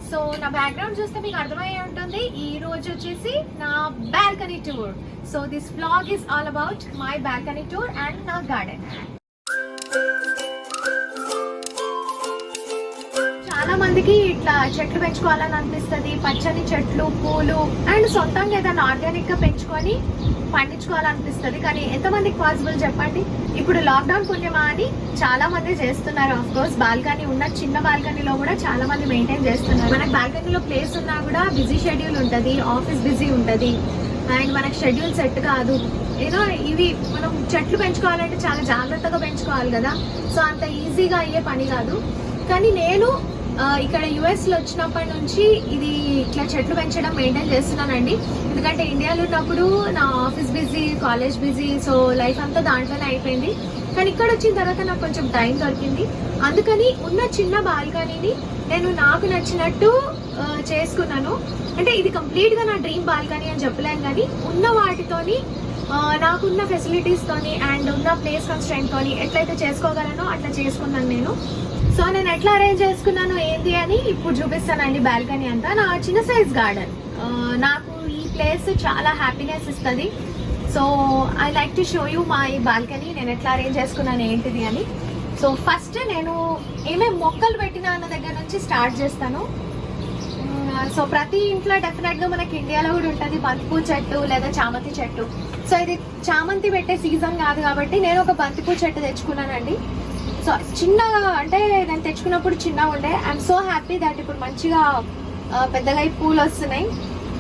So నా background చూస్తే మీకు అర్థమయ్యే ఉంటుంది. ఈ రోజు వచ్చేసి నా balcony tour. So this vlog is all about my balcony tour and నా గార్డెన్. చాలా మందికి ఇట్లా చెట్లు పెంచుకోవాలని అనిపిస్తుంది, పచ్చని చెట్లు, పూలు అండ్ సొంతంగా ఏదైనా ఆర్గానిక్ గా పెంచుకొని పండించుకోవాలనిపిస్తుంది. కానీ ఎంతమందికి పాసిబుల్ చెప్పండి? ఇప్పుడు లాక్డౌన్ పుణ్యమా అని చాలా మంది చేస్తున్నారు. ఆఫ్ కోర్స్ బాల్కనీ ఉన్న చిన్న బాల్కనీలో కూడా చాలా మంది మెయింటైన్ చేస్తున్నారు. మనకు బాల్కనీలో ప్లేస్ ఉన్నా కూడా బిజీ షెడ్యూల్ ఉంటుంది, ఆఫీస్ బిజీ ఉంటుంది అండ్ మనకు షెడ్యూల్ సెట్ కాదు. ఇవి మనం చెట్లు పెంచుకోవాలంటే చాలా జాగ్రత్తగా పెంచుకోవాలి కదా. సో అంత ఈజీగా అయ్యే పని కాదు. కానీ నేను ఇక్కడ యుఎస్ లో వచ్చినప్పటి నుంచి ఇది ఇట్లా చెట్లు పెంచడం మెయింటైన్ చేస్తున్నానండి. ఎందుకంటే ఇండియాలో ఉన్నప్పుడు నా office busy, college busy, so life అంతా దాంట్లోనే అయిపోయింది. కానీ ఇక్కడ వచ్చిన తర్వాత నాకు కొంచెం టైం దొరికింది. అందుకని ఉన్న చిన్న బాల్కనీని నేను నాకు నచ్చినట్టు చేసుకున్నాను. అంటే ఇది కంప్లీట్ గా నా డ్రీమ్ బాల్కనీ అని చెప్పలేను, కానీ ఉన్న వాటితోని నాకున్న ఫెసిలిటీస్ తోని అండ్ ఉన్న ప్లేస్ కన్స్ట్రెంట్ తోని ఎట్లయితే చేసుకోగలనో అట్లా చేసుకున్నాను నేను. సో నేను ఎట్లా అరేంజ్ చేసుకున్నాను ఏంటి అని ఇప్పుడు చూపిస్తానండి. బాల్కనీ అంతా నా చిన్న సైజ్ గార్డెన్. నాకు ఈ ప్లేస్ చాలా హ్యాపీనెస్ ఇస్తుంది. So I like to show you my balcony, నేను ఎట్లా అరేంజ్ చేసుకున్నాను ఏంటిది అని. సో ఫస్ట్ నేను ఏమేమి మొక్కలు పెట్టినా అన్న దగ్గర నుంచి స్టార్ట్ చేస్తాను. సో ప్రతి ఇంట్లో డెఫినెట్ గా మనకి ఇండియాలో కూడా ఉంటుంది బంతిపూ చెట్టు లేదా చామంతి చెట్టు. సో ఇది చామంతి పెట్టే సీజన్ కాదు కాబట్టి నేను ఒక బంతిపూ చెట్టు తెచ్చుకున్నానండి. సో చిన్నగా, అంటే నేను తెచ్చుకున్నప్పుడు చిన్నగా ఉండే. ఐఎమ్ సో హ్యాపీ దట్ ఇప్పుడు మంచిగా పెద్దగా పూలు వస్తున్నాయి.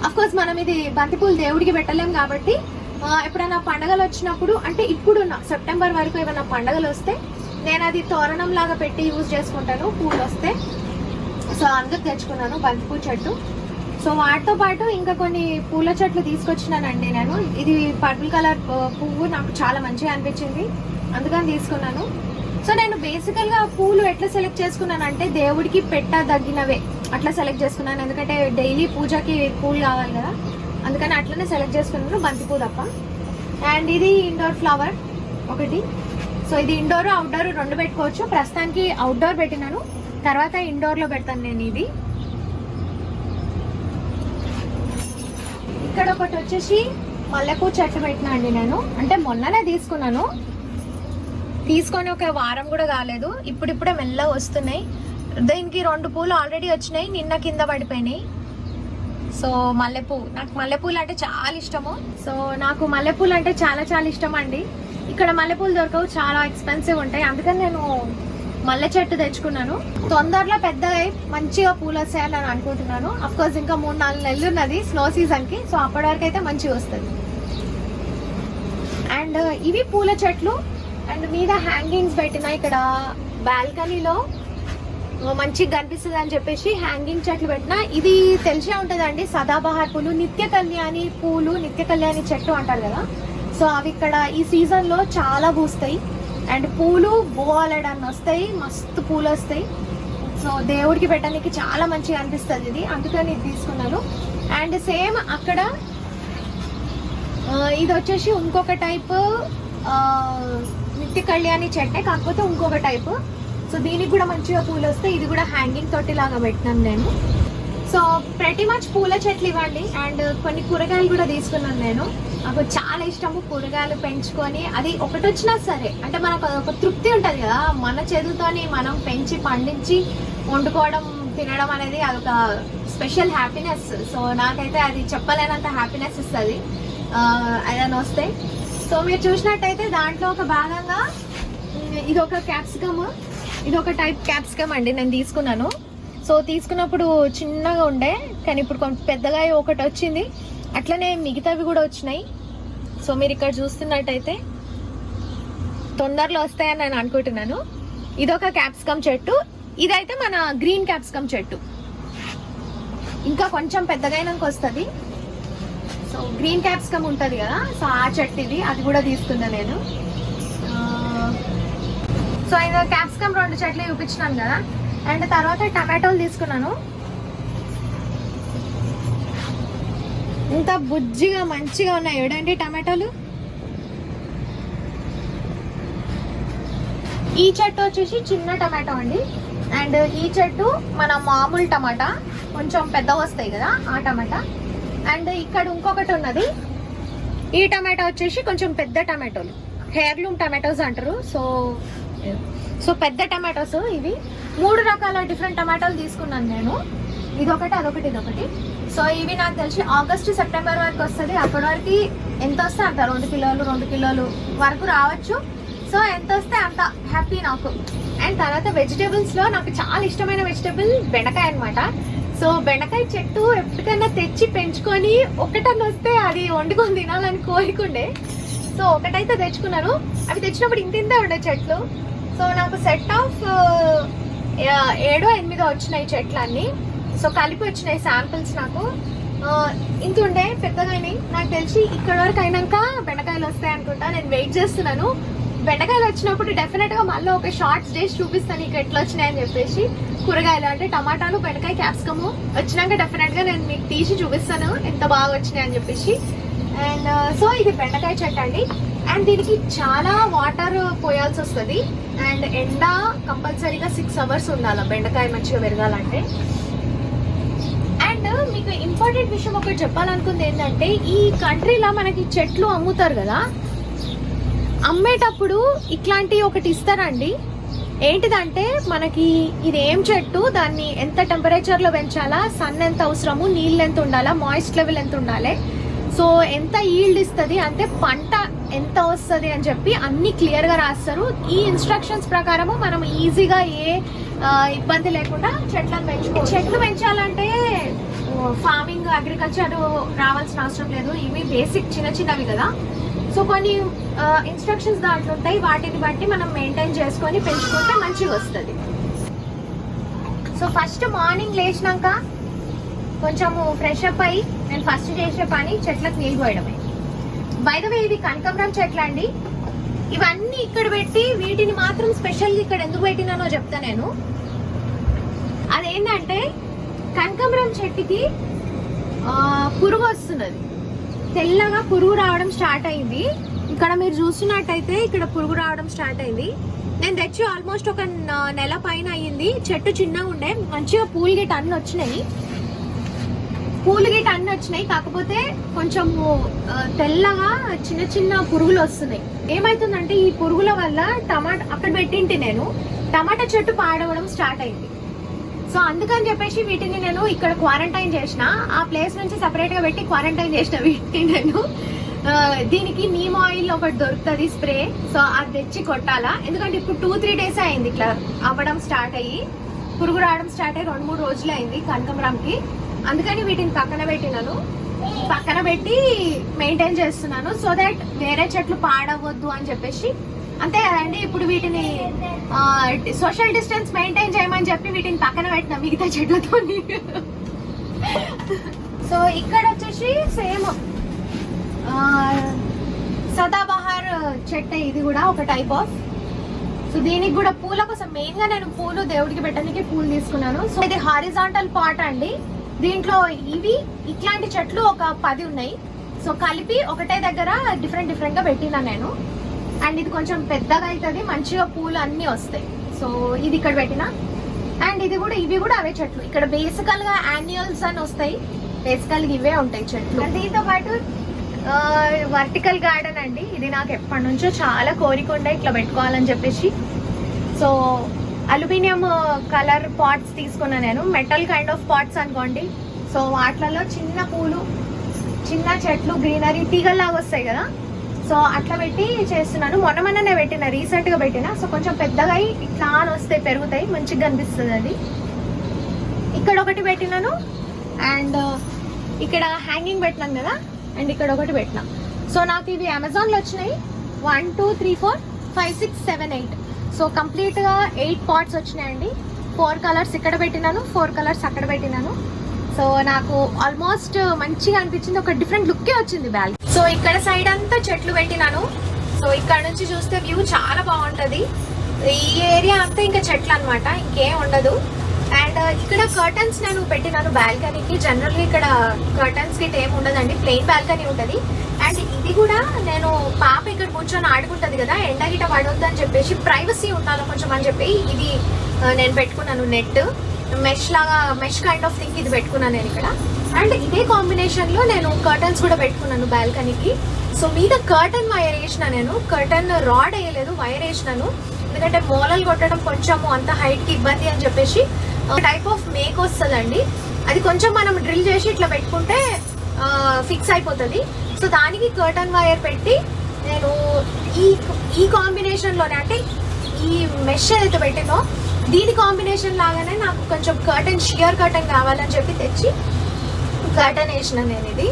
అఫ్ కోర్స్ మనం ఇది బంతిపూలు దేవుడికి పెట్టలేం కాబట్టి ఎప్పుడైనా పండగలు వచ్చినప్పుడు, అంటే ఇప్పుడు సెప్టెంబర్ వరకు ఏమైనా పండగలు వస్తే నేను అది తోరణం లాగా పెట్టి యూజ్ చేసుకుంటాను పూలు వస్తే. సో అందుకు తెచ్చుకున్నాను బంతిపూ చెట్టు. సో వాటితో పాటు ఇంకా కొన్ని పూల చెట్లు తీసుకొచ్చినానండి నేను. ఇది పర్పుల్ కలర్ పువ్వు నాకు చాలా మంచిగా అనిపించింది, అందుకని తీసుకున్నాను. సో నేను బేసికల్ గా పూలు ఎట్లా సెలెక్ట్ చేసుకున్నాను అంటే దేవుడికి పెట్టదగినవే అట్లా సెలెక్ట్ చేసుకున్నాను. ఎందుకంటే డైలీ పూజకి పూలు కావాలి కదా, అందుకని అట్లనే సెలెక్ట్ చేసుకున్నాను బంతిపూ తప్ప. అండ్ ఇది ఇండోర్ ఫ్లవర్ ఒకటి. సో ఇది ఇండోర్ అవుట్డోర్ రెండు పెట్టుకోవచ్చు. ప్రస్తుతానికి అవుట్డోర్ పెట్టినాను, తర్వాత ఇండోర్ లో పెడతాను నేను. ఇది ఇక్కడ ఒకటి వచ్చేసి మల్లెపూ చెట్టు పెట్టినా అండి నేను. అంటే మొన్ననే తీసుకున్నాను, తీసుకొని ఒక వారం కూడా కాలేదు, ఇప్పుడిప్పుడే మెల్లగా వస్తున్నాయి. దీనికి 2 పూలు ఆల్రెడీ వచ్చినాయి, నిన్న కింద పడిపోయినాయి. సో మల్లెపూ, నాకు మల్లెపూలు అంటే చాలా ఇష్టము. సో నాకు మల్లెపూలు అంటే చాలా చాలా ఇష్టం అండి. ఇక్కడ మల్లెపూలు దొరకవు, చాలా ఎక్స్పెన్సివ్ ఉంటాయి. అందుకని నేను మల్లె చెట్టు తెచ్చుకున్నాను. తొందరలో పెద్దగా మంచిగా పూలు వస్తాయని నేను అనుకుంటున్నాను. అఫ్ కోర్స్ ఇంకా 3-4 నెలలు ఉన్నది స్నో సీజన్ కి. సో అప్పటి వరకు అయితే మంచిగా వస్తుంది. అండ్ ఇవి పూల చెట్లు. అండ్ మీద హ్యాంగింగ్స్ పెట్టిన ఇక్కడ బాల్కనీలో మంచిగా కనిపిస్తుంది అని చెప్పేసి హ్యాంగింగ్ చెట్లు పెట్టిన. ఇది తెలిసే ఉంటుందండి, సదాబహార్ పూలు, నిత్య కళ్యాణి పూలు, నిత్య కళ్యాణి చెట్టు అంటారు కదా. సో అవి ఇక్కడ ఈ సీజన్ లో చాలా పూస్తాయి అండ్ పూలు బోలెడన్ని వస్తాయి, మస్తు పూలు వస్తాయి. సో దేవుడికి పెట్టడానికి చాలా మంచిగా అనిపిస్తుంది ఇది, అందుకని ఇది తీసుకున్నాను. అండ్ సేమ్ అక్కడ ఇది వచ్చేసి ఇంకొక టైప్ నిత్య కళ్యాణి చెట్టే, కాకపోతే ఇంకొక టైప్. సో దీనికి కూడా మంచిగా పూలు వస్తాయి. ఇది కూడా హ్యాంగింగ్ తోటి లాగా పెట్టినాను నేను. సో ప్రతి మచ్ పూల చెట్లు ఇవ్వండి. అండ్ కొన్ని కూరగాయలు కూడా తీసుకున్నాను నేను. నాకు చాలా ఇష్టము కూరగాయలు పెంచుకొని, అది ఒకటి వచ్చినా సరే అంటే మనకు ఒక తృప్తి ఉంటుంది కదా, మన చేతులతోని మనం పెంచి పండించి వండుకోవడం తినడం అనేది అదొక స్పెషల్ హ్యాపీనెస్. సో నాకైతే అది చెప్పలేనంత హ్యాపీనెస్ ఇస్తుంది ఏదైనా వస్తే. సో మీరు చూసినట్టయితే దాంట్లో ఒక భాగంగా ఇది ఒక క్యాప్సికమ్, ఇది ఒక టైప్ క్యాప్సికమ్ అండి నేను తీసుకున్నాను. సో తీసుకున్నప్పుడు చిన్నగా ఉండే, కానీ ఇప్పుడు కొంచెం పెద్దగా ఒకటి వచ్చింది. అట్లనే మిగతావి కూడా వచ్చినాయి. సో మీరు ఇక్కడ చూస్తున్నట్టయితే తొందరలో వస్తాయని నేను అనుకుంటున్నాను. ఇదొక క్యాప్సికమ్ చెట్టు, ఇదైతే మన గ్రీన్ క్యాప్సికమ్ చెట్టు. ఇంకా కొంచెం పెద్దగైనాక వస్తుంది. సో గ్రీన్ క్యాప్సికమ్ ఉంటుంది కదా, సో ఆ చెట్టు ఇది, అది కూడా తీసుకున్నా నేను. సో ఇది క్యాప్సికమ్ 2 చెట్లు చూపించినాను కదా. అండ్ తర్వాత టమాటోలు తీసుకున్నాను. ఇంత బుజ్జిగా మంచిగా ఉన్నాయి చూడండి టమాటోలు. ఈ చెట్టు వచ్చేసి చిన్న టమాటో అండి. అండ్ ఈ చెట్టు మన మామూలు టమాటా, కొంచెం పెద్దగా వస్తాయి కదా ఆ టమాటా. అండ్ ఇక్కడ ఇంకొకటి ఉన్నది, ఈ టమాటా వచ్చేసి కొంచెం పెద్ద టమాటోలు, హెయిర్లూమ్ టమాటోస్ అంటారు. సో పెద్ద టమాటోస్ ఇవి. 3 రకాల డిఫరెంట్ టమాటాలు తీసుకున్నాను నేను, ఇదొకటి అదొకటి ఇదొకటి. సో ఇవి నాకు తెలిసి ఆగస్టు సెప్టెంబర్ వరకు వస్తుంది. అప్పటి వరకు ఎంత వస్తే అంత 2 కిలోలు వరకు రావచ్చు. సో ఎంత వస్తే అంత హ్యాపీ నాకు. అండ్ తర్వాత వెజిటేబుల్స్ లో నాకు చాలా ఇష్టమైన వెజిటేబుల్ బెండకాయ అనమాట. సో బెండకాయ చెట్టు ఎప్పటికైనా తెచ్చి పెంచుకొని ఒకటన్నా వస్తే అది వండుకొని తినాలని కోరికుండే. సో ఒకటైతే తెచ్చుకున్నాను. అవి తెచ్చినప్పుడు ఇంతే ఉండే చెట్లు. సో నాకు సెట్ ఆఫ్ 7-8 వచ్చినాయి చెట్లన్నీ. సో కలిపి వచ్చినాయి శాంపిల్స్. నాకు ఇంత ఉండే పెద్దగా నాకు తెలిసి ఇక్కడ వరకు అయినాక బెండకాయలు వస్తాయి అనుకుంటా. నేను వెయిట్ చేస్తున్నాను. బెండకాయలు వచ్చినప్పుడు డెఫినెట్ గా మళ్ళీ ఒక షార్ట్స్ చేసి చూపిస్తాను నీకు ఎట్లా వచ్చినాయని చెప్పేసి. కూరగాయలు అంటే టమాటాలు, బెండకాయ, క్యాప్సికమ్ వచ్చినాక డెఫినెట్ గా నేను మీకు తీసి చూపిస్తాను ఎంత బాగా వచ్చినాయి అని చెప్పేసి. అండ్ సో ఇది బెండకాయ చెట్టు అండి. అండ్ దీనికి చాలా వాటర్ పోయాల్సి వస్తుంది. అండ్ ఎండ కంపల్సరీగా 6 hours ఉండాలి బెండకాయ మంచిగా పెరగాలంటే. అండ్ మీకు ఇంపార్టెంట్ విషయం ఒకటి చెప్పాలనుకుంది ఏంటంటే, ఈ కంట్రీలో మనకి చెట్లు అమ్ముతారు కదా, అమ్మేటప్పుడు ఇట్లాంటి ఒకటి ఇస్తారండి. ఏంటిదంటే మనకి ఇది ఏం చెట్టు, దాన్ని ఎంత టెంపరేచర్ లో పెంచాలా, సన్ ఎంత అవసరము, నీళ్ళు ఎంత ఉండాలా, మాయిస్ట్ లెవెల్ ఎంత ఉండాలి, సో ఎంత ఈల్డ్ ఇస్తుంది అంటే పంట ఎంత వస్తుంది అని చెప్పి అన్ని క్లియర్ గా రాస్తారు. ఈ ఇన్స్ట్రక్షన్స్ ప్రకారము మనం ఈజీగా ఏ ఇబ్బంది లేకుండా చెట్లను పెంచుకోవచ్చు. చెట్లు పెంచాలంటే ఫార్మింగ్, అగ్రికల్చర్ రావాల్సిన అవసరం లేదు. ఇవి బేసిక్ చిన్నవి కదా. సో కొన్ని ఇన్స్ట్రక్షన్స్ దాంట్లో ఉంటాయి, వాటిని బట్టి మనం మెయింటైన్ చేసుకొని పెంచుకుంటే మంచిగా వస్తుంది. సో ఫస్ట్ మార్నింగ్ లేచినాక కొంచెము ఫ్రెష్ అప్ అయ్యి నేను ఫస్ట్ చేసే పని చెట్లకు నీళ్ళు పోయడమే. బై ద వే ఇది కనకాంబరం చెట్లు అండి. ఇవన్నీ ఇక్కడ పెట్టి వీటిని మాత్రం స్పెషల్గా ఇక్కడ ఎందుకు పెట్టినానో చెప్తా నేను. అదేంటంటే కనకాంబరం చెట్టుకి పురుగు వస్తున్నది, తెల్లగా పురుగు రావడం స్టార్ట్ అయింది. ఇక్కడ మీరు చూస్తున్నట్టయితే ఇక్కడ పురుగు రావడం స్టార్ట్ అయింది. నేను తెచ్చి ఆల్మోస్ట్ ఒక నెల పైన అయ్యింది. చెట్టు చిన్నగా ఉండే, మంచిగా పూలు గిట్ అన్ని వచ్చినాయి. కాకపోతే కొంచెం తెల్లగా చిన్న పురుగులు వస్తున్నాయి. ఏమైతుందంటే ఈ పురుగుల వల్ల టమాటా అక్కడ పెట్టింటి నేను, టమాటా చెట్టు పాడవడం స్టార్ట్ అయింది. సో అందుకని చెప్పేసి వీటిని నేను ఇక్కడ క్వారంటైన్ చేసిన, ఆ ప్లేస్ నుంచి సపరేట్ గా పెట్టి క్వారంటైన్ చేసిన వీటిని నేను. దీనికి నీమ్ ఆయిల్ ఒకటి దొరుకుతుంది స్ప్రే, సో అది తెచ్చి కొట్టాలా. ఎందుకంటే ఇప్పుడు 2-3 days అయింది ఇట్లా అవ్వడం స్టార్ట్ అయ్యి, పురుగు రావడం స్టార్ట్ అయ్యి 2-3 రోజులు అయింది కనకాంబరంకి. అందుకని వీటిని పక్కన పెట్టి మెయింటైన్ చేస్తున్నాను, సో దట్ వేరే చెట్లు పాడవద్దు అని చెప్పేసి. అంతే కదండి. ఇప్పుడు వీటిని సోషల్ డిస్టెన్స్ మెయింటైన్ చేయమని చెప్పి వీటిని పక్కన పెట్టిన మిగతా చెట్లతో. సో ఇక్కడ వచ్చేసి సేమ్ సదాబహార్ చెట్టు, ఇది కూడా ఒక టైప్ ఆఫ్. సో దీనికి కూడా పూల కోసం మెయిన్ గా నేను పూలు దేవుడికి పెట్టడానికి పూలు తీసుకున్నాను. సో ఇది హారిజాంటల్ పాట్ అండి. దీంట్లో ఇట్లాంటి చెట్లు ఒక 10 ఉన్నాయి. సో కలిపి ఒకటే దగ్గర డిఫరెంట్ గా పెట్టినా నేను. అండ్ ఇది కొంచెం పెద్దగా అవుతుంది, మంచిగా పూలు అన్ని వస్తాయి. సో ఇది ఇక్కడ పెట్టిన. అండ్ ఇవి కూడా అవే చెట్లు. ఇక్కడ బేసికల్ గా యాన్యువల్స్ అని వస్తాయి, బేసికల్ గా ఇవే ఉంటాయి చెట్లు. దీంతో పాటు వర్టికల్ గార్డెన్ అండి. ఇది నాకు ఎప్పటి నుంచో చాలా కోరిక ఉండే ఇట్లా పెట్టుకోవాలని చెప్పేసి. సో అల్యూమినియం కలర్ పాట్స్ తీసుకున్నా నేను, మెటల్ కైండ్ ఆఫ్ పాట్స్ అనుకోండి. సో వాటిలలో చిన్న పూలు, చిన్న చెట్లు, గ్రీనరీ తీగల్లాగా వస్తాయి కదా. సో అట్లా పెట్టి చేస్తున్నాను. మొన్ననే పెట్టిన, రీసెంట్ గా పెట్టిన. సో కొంచెం పెద్దగా ఇట్లా వస్తాయి, పెరుగుతాయి, మంచిగా కనిపిస్తుంది అది. ఇక్కడ ఒకటి పెట్టినాను. అండ్ ఇక్కడ హ్యాంగింగ్ పెట్టినాను కదా, అండ్ ఇక్కడ ఒకటి పెట్టినా. సో నాకు ఇవి అమెజాన్ లో వచ్చినాయి. 1 2 3 4 5 6 7 8. సో కంప్లీట్ గా 8 పాట్స్ వచ్చినాయండి. 4 కలర్స్ ఇక్కడ పెట్టినాను, 4 కలర్స్ అక్కడ పెట్టినాను. సో నాకు ఆల్మోస్ట్ మంచిగా అనిపించింది, ఒక డిఫరెంట్ లుక్కే వచ్చింది బ్యాగ్. సో ఇక్కడ సైడ్ అంతా చెట్లు పెట్టినాను. సో ఇక్కడ నుంచి చూస్తే వ్యూ చాలా బాగుంటది. ఈ ఏరియా అంతా ఇంకా చెట్లు అనమాట, ఇంకేం ఉండదు. అండ్ ఇక్కడ కర్టన్స్ నేను పెట్టినాను బాల్కనీకి. జనరల్ గా ఇక్కడ కర్టన్స్ కి ఏం ఉండదండి, ప్లెయిన్ బాల్కనీ ఉంటది. అండ్ ఇది కూడా నేను పాప ఇక్కడ కూర్చొని ఆడుకుంటది కదా, ఎండ గిట పడొద్దు అని చెప్పేసి, ప్రైవసీ ఉండాలి కొంచెం అని చెప్పి ఇది నేను పెట్టుకున్నాను net mesh kind of thing ఇది పెట్టుకున్నాను నేను ఇక్కడ. అండ్ ఇదే కాంబినేషన్లో నేను కర్టన్స్ కూడా పెట్టుకున్నాను బాల్కనీకి. సో మీద కర్టన్ వైర్ వేసిన, నేను కర్టన్ రాడ్ వేయలేదు, వైర్ వేసినాను. ఎందుకంటే మూలలు కొట్టడం కొంచెము అంత హైట్కి ఇబ్బంది అని చెప్పేసి టైప్ ఆఫ్ మేక్ వస్తుందండి. అది కొంచెం మనం డ్రిల్ చేసి ఇట్లా పెట్టుకుంటే ఫిక్స్ అయిపోతుంది. సో దానికి కర్టన్ వైర్ పెట్టి నేను ఈ కాంబినేషన్లోనే, అంటే ఈ మెష్ ఏదైతే పెట్టిందో దీని కాంబినేషన్ లాగానే నాకు కొంచెం కర్టన్, షియర్ కర్టన్ కావాలని చెప్పి తెచ్చి కర్టన్ వేసిన నేను ఇది.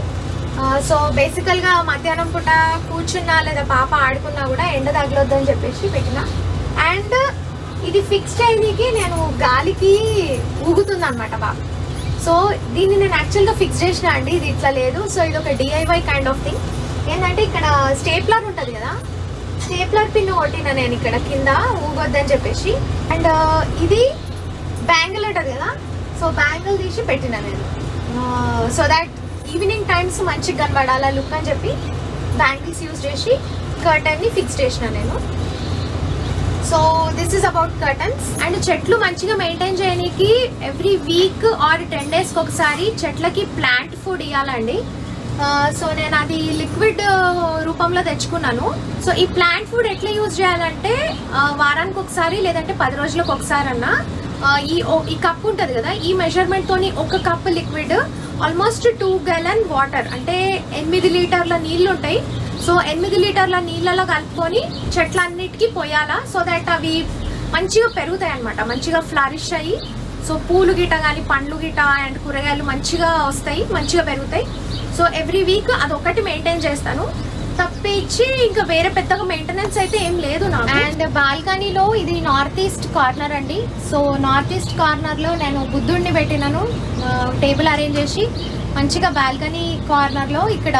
సో బేసికల్గా మధ్యాహ్నం పూట కూర్చున్నా లేదా పాప ఆడుకున్నా కూడా ఎండ తగలొద్దని చెప్పేసి పెట్టిన. అండ్ ఇది ఫిక్స్ చేయడానికి నేను గాలికి ఊగుతుంది అనమాట బాగా. సో దీన్ని నేను యాక్చువల్గా ఫిక్స్ చేసిన అండి, ఇది ఇట్లా లేదు. సో ఇది ఒక DIY కైండ్ ఆఫ్ థింగ్. ఏంటంటే ఇక్కడ స్టేప్లర్ ఉంటుంది కదా, స్టేప్లర్ పిన్ కొట్టిన నేను ఇక్కడ కింద ఊగొద్దని చెప్పేసి. అండ్ ఇది బ్యాంగిల్ ఉంటుంది కదా, సో బ్యాంగిల్ తీసి పెట్టిన నేను. సో దాట్ ఈవినింగ్ టైమ్స్ మంచిగా కనబడాలా లుక్ అని చెప్పి బ్యాంగిల్స్ యూజ్ చేసి కర్టన్ని ఫిక్స్ చేసిన నేను. So this is about curtains. And చెట్లు మంచిగా మెయింటైన్ చేయడానికి ఎవ్రీ వీక్ ఆర్ 10 daysకి ఒకసారి చెట్లకి ప్లాంట్ ఫుడ్ ఇవ్వాలండి. సో నేను అది లిక్విడ్ రూపంలో తెచ్చుకున్నాను. సో ఈ ప్లాంట్ ఫుడ్ ఎట్లా యూజ్ చేయాలంటే వారానికి ఒకసారి లేదంటే 10 రోజులకు ఒకసారి అన్నా ఈ కప్ ఉంటుంది కదా, ఈ మెజర్మెంట్ తోని ఒక cup liquid almost 2 gallon water, అంటే 8 లీటర్ల నీళ్లు ఉంటాయి. సో 8 లీటర్ల నీళ్ళలో కలుపుకొని చెట్లన్నిటికీ పోయాలా. సో దట్ అవి మంచిగా పెరుగుతాయి అనమాట, మంచిగా ఫ్లరిష్ అయ్యి. సో పూలు గిట కానీ పండ్లు గిట అండ్ కూరగాయలు మంచిగా వస్తాయి, మంచిగా పెరుగుతాయి. సో ఎవ్రీ వీక్ అదొకటి మెయింటైన్ చేస్తాను తప్పించి ఇంకా వేరే పెద్దగా మెయింటెనెన్స్ అయితే ఏం లేదు నాకు. అండ్ బాల్కనీలో ఇది నార్త్ ఈస్ట్ కార్నర్ అండి. సో నార్త్ ఈస్ట్ కార్నర్లో నేను బుద్ధుడిని పెట్టినాను, టేబుల్ అరేంజ్ చేసి మంచిగా బాల్కనీ కార్నర్లో ఇక్కడ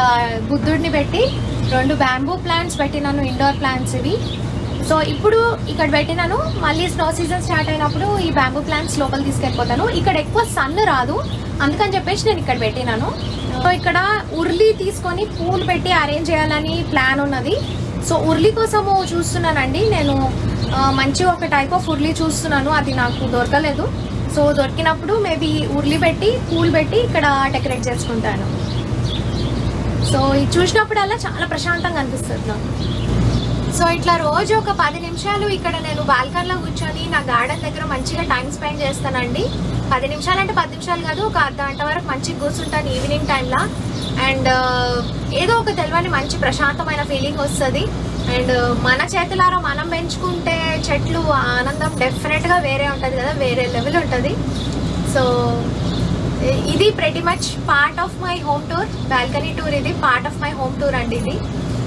బుద్ధుడిని పెట్టి 2 బ్యాంబూ ప్లాంట్స్ పెట్టినాను, ఇండోర్ ప్లాంట్స్ ఇవి. సో ఇప్పుడు ఇక్కడ పెట్టినాను, మళ్ళీ స్నో సీజన్ స్టార్ట్ అయినప్పుడు ఈ బ్యాంబూ ప్లాంట్స్ లోపల తీసుకెళ్ళిపోతాను. ఇక్కడ ఎక్కువ సన్ రాదు, అందుకని చెప్పేసి నేను ఇక్కడ పెట్టినాను. సో ఇక్కడ ఉర్లీ తీసుకొని పూలు పెట్టి అరేంజ్ చేయాలని ప్లాన్ ఉన్నది. సో ఉర్లీ కోసము చూస్తున్నానండి నేను, మంచి ఒక టైప్ ఆఫ్ ఉర్లీ చూస్తున్నాను, అది నాకు దొరకలేదు. సో దొరికినప్పుడు మేబీ ఉర్లీ పెట్టి పూలు పెట్టి ఇక్కడ డెకరేట్ చేసుకుంటాను. సో ఇది చూసినప్పుడల్లా చాలా ప్రశాంతంగా అనిపిస్తుంది నాకు. సో ఇట్లా రోజు ఒక 10 నిమిషాలు ఇక్కడ నేను బాల్కనీలో కూర్చొని నా గార్డెన్ దగ్గర మంచిగా టైం స్పెండ్ చేస్తానండి. 10 నిమిషాలు అంటే 10 నిమిషాలు కాదు, ఒక అర్ధగంట వరకు మంచిగా కూర్చుంటాను ఈవినింగ్ టైంలో. అండ్ ఏదో ఒక తెలియని మంచి ప్రశాంతమైన ఫీలింగ్ వస్తుంది. అండ్ మన చేతులారా మనం పెంచుకుంటే చెట్లు ఆనందం డెఫినెట్గా వేరే ఉంటుంది కదా, వేరే లెవెల్ ఉంటుంది. సో ఇది pretty much part of my home tour, balcony tour. ఇది part of my home tour అండి ఇది.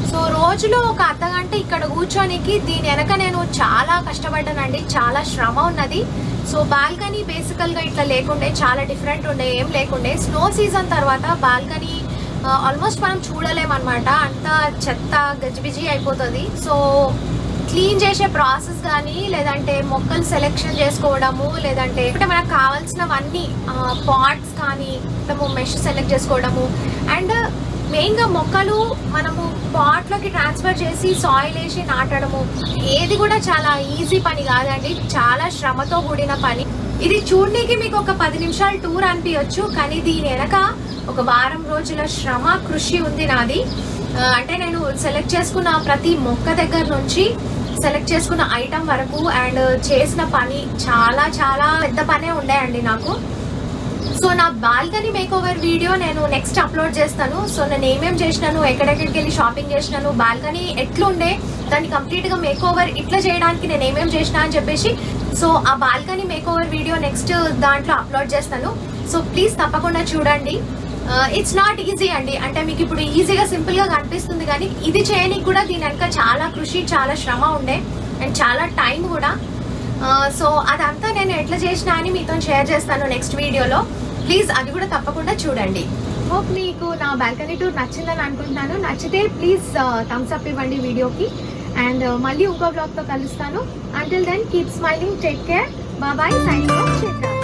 సో రోజులో ఒక అర్ధగంట ఇక్కడ కూర్చోనికి దీని వెనక నేను చాలా కష్టపడ్డానండి, చాలా శ్రమ ఉన్నది. సో బాల్కనీ బేసికల్గా ఇట్లా లేకుండే, చాలా డిఫరెంట్ ఉండే, ఏం లేకుండే. స్నో సీజన్ తర్వాత బాల్కనీ ఆల్మోస్ట్ మనం చూడలేమన్నమాట, అంత చెత్త గజిబిజి అయిపోతుంది. సో క్లీన్ చేసే ప్రాసెస్ కానీ లేదంటే మొక్కలు సెలెక్షన్ చేసుకోవడము, లేదంటే మనకు కావాల్సినవన్నీ పాట్స్ కానీ మనము మెష్ సెలెక్ట్ చేసుకోవడము, అండ్ మెయిన్గా మొక్కలు మనము పాట్లోకి ట్రాన్స్ఫర్ చేసి సాయిల్ వేసి నాటడము, ఏది కూడా చాలా ఈజీ పని కాదండి, చాలా శ్రమతో కూడిన పని. ఇది చూడడానికి మీకు ఒక 10 నిమిషాల టూర్ అనిపించవచ్చు, కానీ దీని వెనక ఒక వారం రోజుల శ్రమ కృషి ఉంది నాది. అంటే నేను సెలెక్ట్ చేసుకున్న ప్రతి మొక్క దగ్గర నుంచి సెలెక్ట్ చేసుకున్న ఐటమ్ వరకు అండ్ చేసిన పని చాలా చాలా పెద్ద పనే ఉండేయండి నాకు. సో నా బాల్కనీ మేకోవర్ వీడియో నేను నెక్స్ట్ అప్లోడ్ చేస్తాను. సో నేను ఏమేమి చేసినాను, ఎక్కడెక్కడికి వెళ్ళి షాపింగ్ చేసినాను, బాల్కనీ ఎట్లుండే, దాన్ని కంప్లీట్గా మేకోవర్ ఇట్లా చేయడానికి నేను ఏమేమి చేసినా అని చెప్పేసి, సో ఆ బాల్కనీ మేకోవర్ వీడియో నెక్స్ట్ దాంట్లో అప్లోడ్ చేస్తాను. సో ప్లీజ్ తప్పకుండా చూడండి. ఇట్స్ నాట్ ఈజీ అండి, అంటే మీకు ఇప్పుడు ఈజీగా సింపుల్గా కనిపిస్తుంది, కానీ ఇది చేయడానికి కూడా దీని వెనక చాలా కృషి, చాలా శ్రమ ఉండే అండ్ చాలా టైం కూడా. సో అదంతా నేను ఎట్లా చేసినా అని మీతో షేర్ చేస్తాను నెక్స్ట్ వీడియోలో. ప్లీజ్ అది కూడా తప్పకుండా చూడండి. హోప్ మీకు నా బాల్కనీ టూర్ నచ్చిందని అనుకుంటున్నాను. నచ్చితే ప్లీజ్ థమ్స్ అప్ ఇవ్వండి వీడియోకి. అండ్ మళ్ళీ ఇంకో బ్లాగ్తో కలుస్తాను. Until then keep smiling, take care, bye bye, signing of.